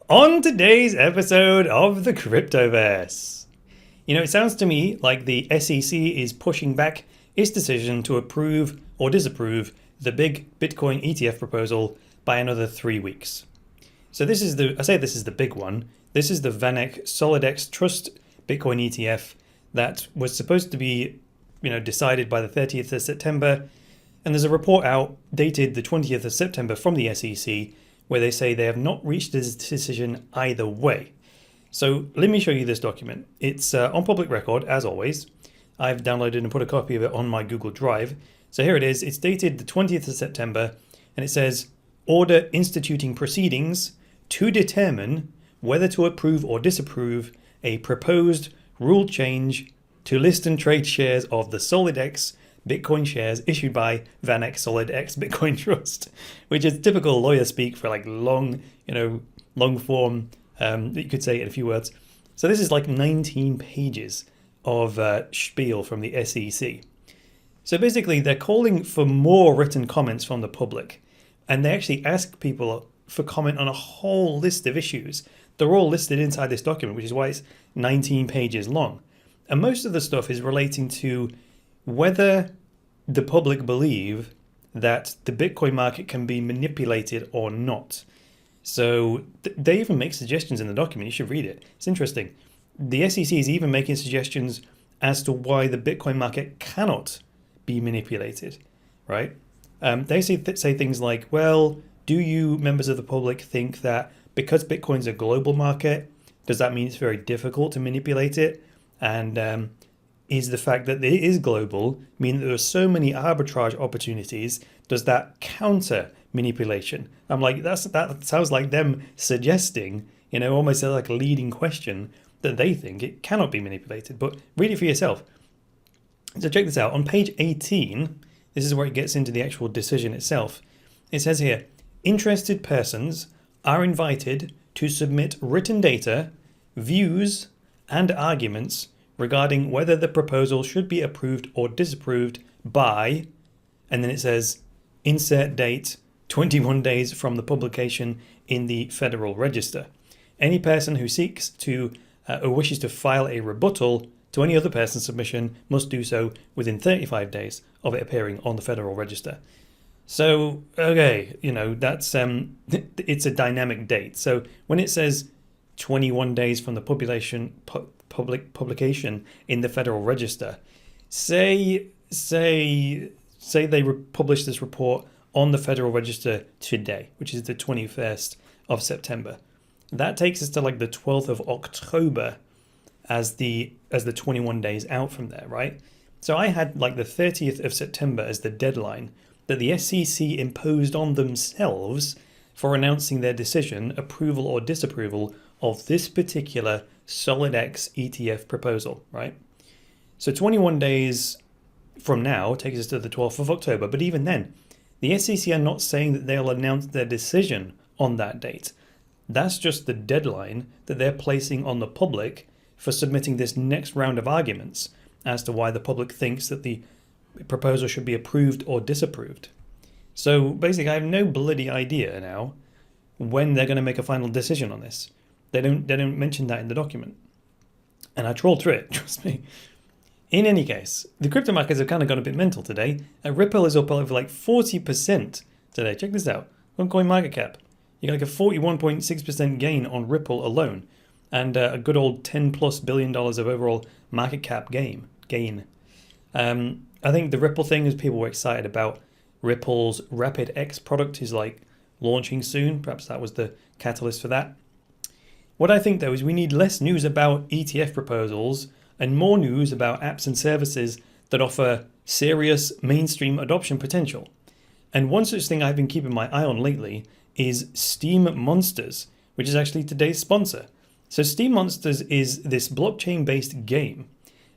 On today's episode of the Cryptoverse. It sounds to me like the SEC is pushing back its decision to approve or disapprove the big Bitcoin ETF proposal by another 3 weeks. So this is the big one. This is the VanEck SolidX Trust Bitcoin ETF that was supposed to be, decided by the 30th of September. And there's a report out dated the 20th of September from the SEC where they say they have not reached a decision either way. So let me show you this document. It's on public record, as always. I've downloaded and put a copy of it on my Google Drive. So here it is. It's dated the 20th of September, and it says, order instituting proceedings to determine whether to approve or disapprove a proposed rule change to list and trade shares of the SolidX Bitcoin shares issued by VanEck SolidX Bitcoin Trust, which is typical lawyer speak for like long form, you could say it in a few words. So this is like 19 pages of spiel from the SEC. So basically they're calling for more written comments from the public, and they actually ask people for comment on a whole list of issues. They're all listed inside this document, which is why it's 19 pages long. And most of the stuff is relating to whether the public believe that the Bitcoin market can be manipulated or not. So they even make suggestions in the document. You should read it. It's interesting. The SEC is even making suggestions as to why the Bitcoin market cannot be manipulated, right? They say things like, well, do you members of the public think that because Bitcoin's a global market, does that mean it's very difficult to manipulate it? And is the fact that it is global mean that there are so many arbitrage opportunities? Does that counter manipulation? I'm like, that sounds like them suggesting, almost like a leading question that they think it cannot be manipulated. But read it for yourself. So check this out. On page 18, this is where it gets into the actual decision itself. It says here, interested persons are invited to submit written data, views, and arguments regarding whether the proposal should be approved or disapproved by, and then it says, insert date, 21 days from the publication in the Federal Register. Any person who seeks to or wishes to file a rebuttal to any other person's submission must do so within 35 days of it appearing on the Federal Register. So, okay, that's it's a dynamic date. So when it says 21 days from the public publication in the Federal Register, say they publish this report on the Federal Register today, which is the 21st of September. That takes us to like the 12th of October as the 21 days out from there, right? So I had like the 30th of September as the deadline that the SEC imposed on themselves for announcing their decision, approval or disapproval of this particular SolidX ETF proposal, right? So 21 days from now takes us to the 12th of October, but even then, the SEC are not saying that they'll announce their decision on that date. That's just the deadline that they're placing on the public for submitting this next round of arguments as to why the public thinks that the proposal should be approved or disapproved. So basically, I have no bloody idea now when they're going to make a final decision on this. They don't mention that in the document. And I trawled through it, trust me. In any case, the crypto markets have kind of gone a bit mental today. Ripple is up over like 40% today. Check this out. On CoinMarketCap, you got like a 41.6% gain on Ripple alone, and a good old $10+ billion of overall market cap gain. I think the Ripple thing is people were excited about. Ripple's Rapid X product is like launching soon. Perhaps that was the catalyst for that. What I think though is we need less news about ETF proposals and more news about apps and services that offer serious mainstream adoption potential. And one such thing I've been keeping my eye on lately is Steam Monsters, which is actually today's sponsor. So Steam Monsters is this blockchain-based game.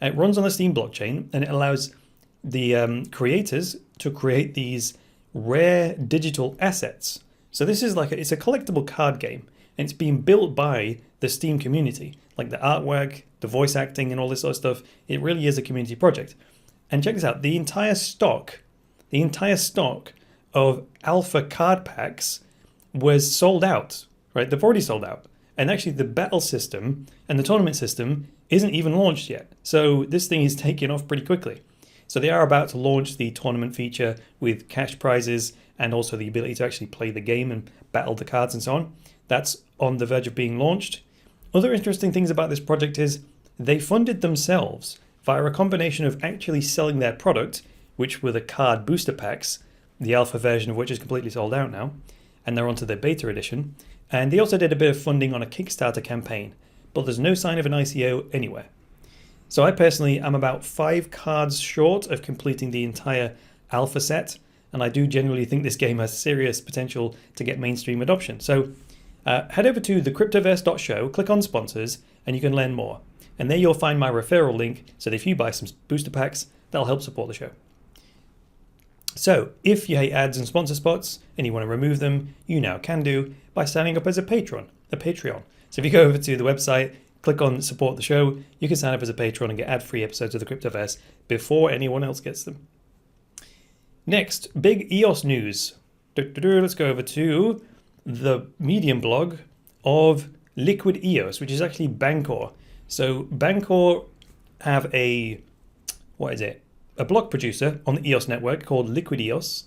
It runs on the Steam blockchain, and it allows the creators to create these rare digital assets. So this is it's a collectible card game, and it's being built by the Steam community, like the artwork, the voice acting, and all this sort of stuff. It really is a community project. And check this out: the entire stock of alpha card packs was sold out. Right, they've already sold out. And actually the battle system and the tournament system isn't even launched yet. So this thing is taking off pretty quickly. So they are about to launch the tournament feature with cash prizes and also the ability to actually play the game and battle the cards and so on. That's on the verge of being launched. Other interesting things about this project is they funded themselves via a combination of actually selling their product, which were the card booster packs, the alpha version of which is completely sold out now, and they're onto their beta edition. And they also did a bit of funding on a Kickstarter campaign, but there's no sign of an ICO anywhere. So I personally am about 5 cards short of completing the entire alpha set, and I do genuinely think this game has serious potential to get mainstream adoption. So head over to thecryptoverse.show, click on sponsors, and you can learn more. And there you'll find my referral link, so that if you buy some booster packs, that'll help support the show. So if you hate ads and sponsor spots and you want to remove them, you now can do by signing up as a patron, a Patreon. So if you go over to the website, click on support the show, you can sign up as a patron and get ad-free episodes of the Cryptoverse before anyone else gets them. Next, big EOS news. Let's go over to the Medium blog of Liquid EOS, which is actually Bancor. So Bancor have a block producer on the EOS network called Liquid EOS,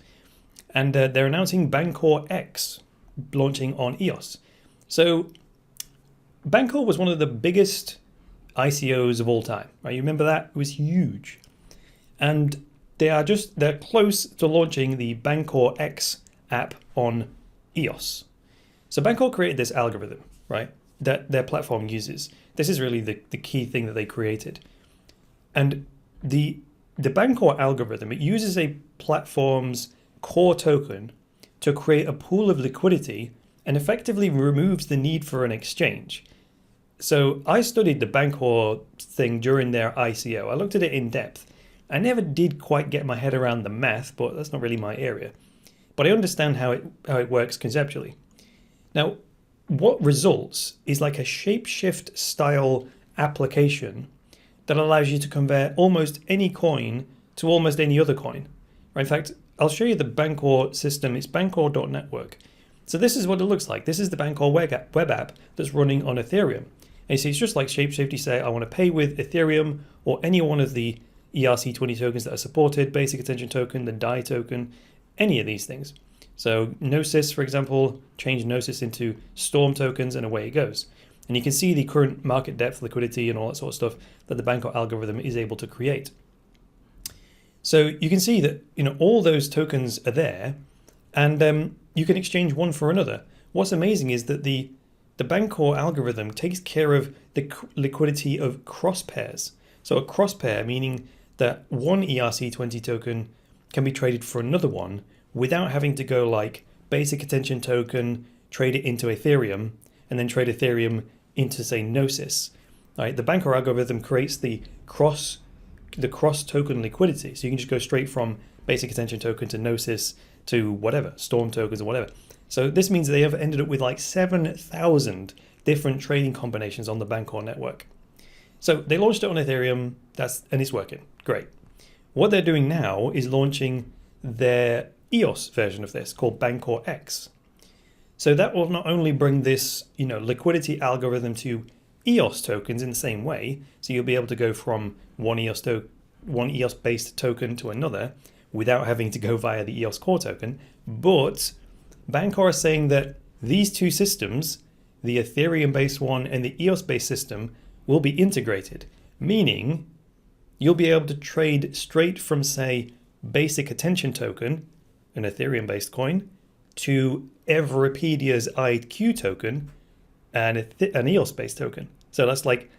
and they're announcing Bancor X launching on EOS. So Bancor was one of the biggest ICOs of all time, right? You remember that? It was huge. And they're close to launching the Bancor X app on EOS. So Bancor created this algorithm, right, that their platform uses. This is really the key thing that they created. And the Bancor algorithm, it uses a platform's core token to create a pool of liquidity and effectively removes the need for an exchange. So I studied the Bancor thing during their ICO. I looked at it in depth. I never did quite get my head around the math, but that's not really my area. But I understand how it works conceptually. Now, what results is like a shapeshift style application that allows you to convert almost any coin to almost any other coin. Right? In fact, I'll show you the Bancor system. It's bancor.network. So this is what it looks like. This is the Bancor web app that's running on Ethereum. And you see, it's just like shapeshift. You say, I want to pay with Ethereum or any one of the ERC20 tokens that are supported, basic attention token, the DAI token, any of these things. So Gnosis, for example, change Gnosis into Storm tokens and away it goes. And you can see the current market depth, liquidity, and all that sort of stuff that the Bancor algorithm is able to create. So you can see that all those tokens are there, and you can exchange one for another. What's amazing is that the Bancor algorithm takes care of the liquidity of cross pairs. So a cross pair meaning that one ERC20 token can be traded for another one without having to go like basic attention token, trade it into Ethereum, and then trade Ethereum into, say, Gnosis. Right? The Bancor algorithm creates the cross token liquidity. So you can just go straight from basic attention token to Gnosis to whatever, Storm tokens or whatever. So this means they have ended up with like 7,000 different trading combinations on the Bancor network. So they launched it on Ethereum, and it's working. Great. What they're doing now is launching their EOS version of this called Bancor X. So that will not only bring this, liquidity algorithm to EOS tokens in the same way, so you'll be able to go from one EOS-based token to another without having to go via the EOS core token, but Bancor is saying that these two systems, the Ethereum-based one and the EOS-based system, will be integrated, meaning you'll be able to trade straight from, say, basic attention token, an Ethereum-based coin, to Everipedia's IQ token and an EOS-based token. So that's like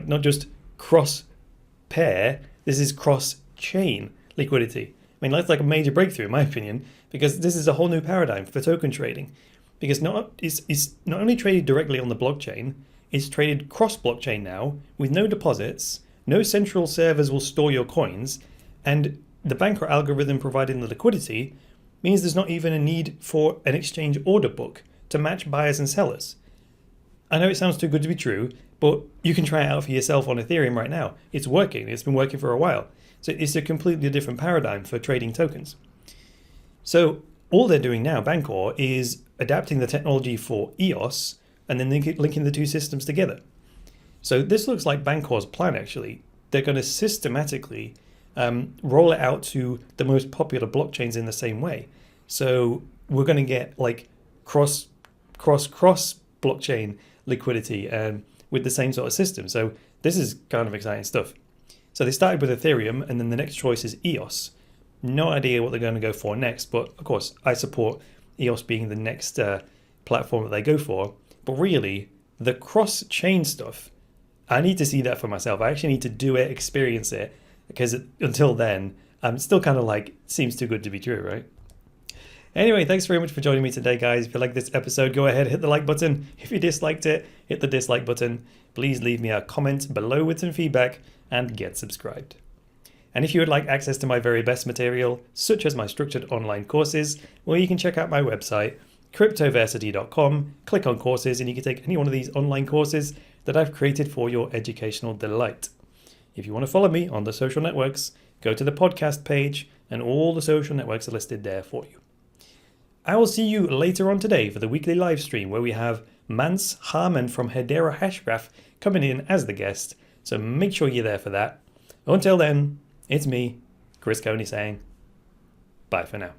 not just cross-pair, this is cross-chain liquidity. I mean, that's like a major breakthrough in my opinion, because this is a whole new paradigm for token trading. Because it's not only traded directly on the blockchain, it's traded cross-blockchain now with no deposits, no central servers will store your coins, and the Bancor algorithm providing the liquidity means there's not even a need for an exchange order book to match buyers and sellers. I know it sounds too good to be true, but you can try it out for yourself on Ethereum right now. It's working. It's been working for a while. So it's a completely different paradigm for trading tokens. So all they're doing now, Bancor, is adapting the technology for EOS and then linking the two systems together. So this looks like Bancor's plan, actually. They're going to systematically roll it out to the most popular blockchains in the same way. So we're going to get like cross blockchain liquidity with the same sort of system. So this is kind of exciting stuff. So they started with Ethereum, and then the next choice is EOS. No idea what they're going to go for next, but of course I support EOS being the next platform that they go for. But really, the cross-chain stuff, I need to see that for myself. I actually need to do it, experience it, because until then, I'm still kind of like, seems too good to be true, right? Anyway, thanks very much for joining me today, guys. If you like this episode, go ahead, hit the like button. If you disliked it, hit the dislike button. Please leave me a comment below with some feedback and get subscribed. And if you would like access to my very best material, such as my structured online courses, well, you can check out my website, cryptoversity.com, click on courses, and you can take any one of these online courses that I've created for your educational delight. If you want to follow me on the social networks, go to the podcast page, and all the social networks are listed there for you. I will see you later on today for the weekly live stream where we have Mance Harmon from Hedera Hashgraph coming in as the guest, so make sure you're there for that. Until then, it's me, Chris Coney, saying bye for now.